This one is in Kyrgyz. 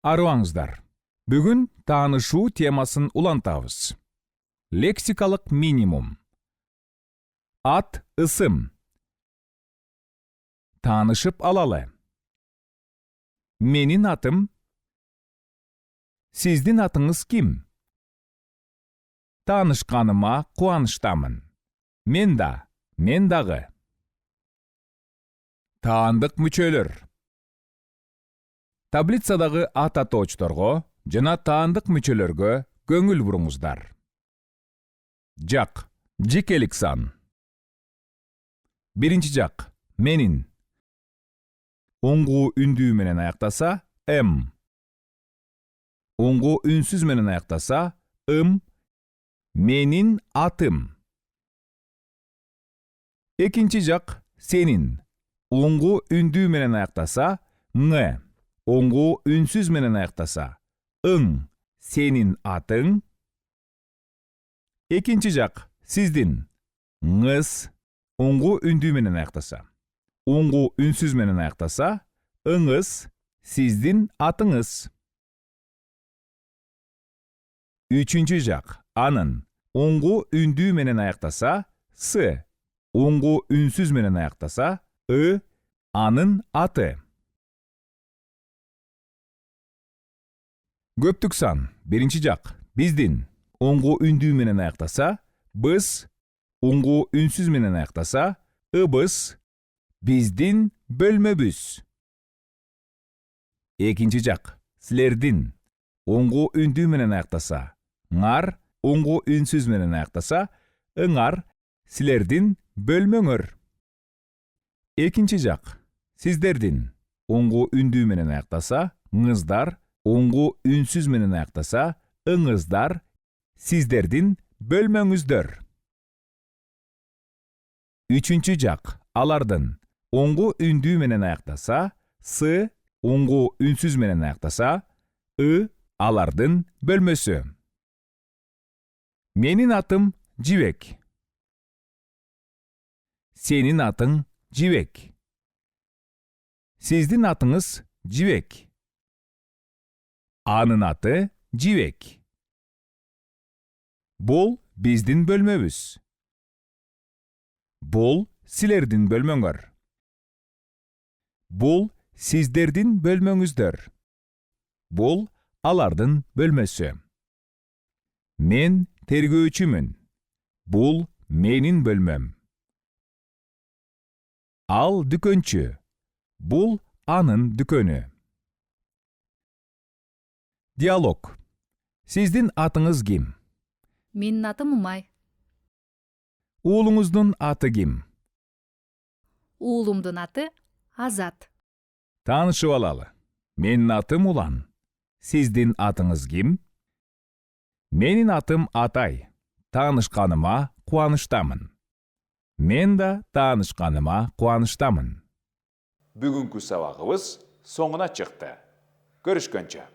Арыбаңыздар. Бүгүн таанышуу темасын улантабыз. Лексикалык минимум. Ат, ысым. Таанышып алалы. Менин атым. Сиздин атыңыз ким? Таанышканыма кубанычтамын. Мен дагы. Таандык мүчөлөр. Таблицадагы ат атоочторго жана таандык мүчөлөргө көңүл буруңуздар. Жак, жекелик сан. Биринчи жак, менин. Оңгуу үндүү менен аяктаса, м. Оңгуу үнсүз менен аяктаса, ым. Менин атым. Экинчи жак, сенин. Оңгуу үндүү менен аяктаса, ң. Оңгуу үнсүз менен аяктаса, ың. Сенин атың. Экинчи жак, сиздин. Ңыз. Оңгуу үндүү менен аяктаса. Оңгуу үнсүз менен аяктаса, ыңыз. Сиздин атыңыз. Үчүнчү жак, анын. Оңгуу үндүү менен аяктаса, с. Оңгуу үнсүз менен аяктаса, ы. Анын аты. Көптүк сан. Биринчи жак, биздин. Оңгуу үндүү менен аяктаса, біз. Оңгуу үнсүз менен аяктаса, ыбыз. Биздин бөлмөбүз. Экинчи жак, силердин. Оңгуу үндүү менен аяктаса, ңар. Оңгуу үнсүз менен аяктаса, ыңар. Силердин бөлмөңөр. Экинчи жак, сиздердин. Оңгуу үндүү менен аяктаса, ңыздар. Оңгуу үнсүз менен аяктаса, ыңыздар. Сиздердин бөлмөңүздөр. Үчүнчү жак, алардын. Оңгуу үндүү менен аяктаса, с. Оңгуу үнсүз менен аяктаса, ы. Алардын бөлмөсү. Менин атым Жибек. Сенин атың Жибек. Сиздин атыңыз Жибек. Анын аты Жибек. Бул биздин бөлмөбүз. Бул силердин бөлмөңөр. Бул сиздердин бөлмөңүздөр. Бул алардын бөлмөсү. Мен тергөөчүмүн. Бул менин бөлмөм. Ал дүкөнчү. Бул анын дүкөнү. Диалог. Сиздин атыңыз ким? Менин атым Умай. Уулуңуздун аты ким? Уулумдун аты Азат. Таанышып алалы. Менин атым Улан. Сиздин атыңыз ким? Менин атым Атай. Таанышканыма кубанычтамын. Мен да таанышканыма кубанычтамын. Бүгүнкү сабагыбыз соңуна чыкты. Көрүшкөнчө.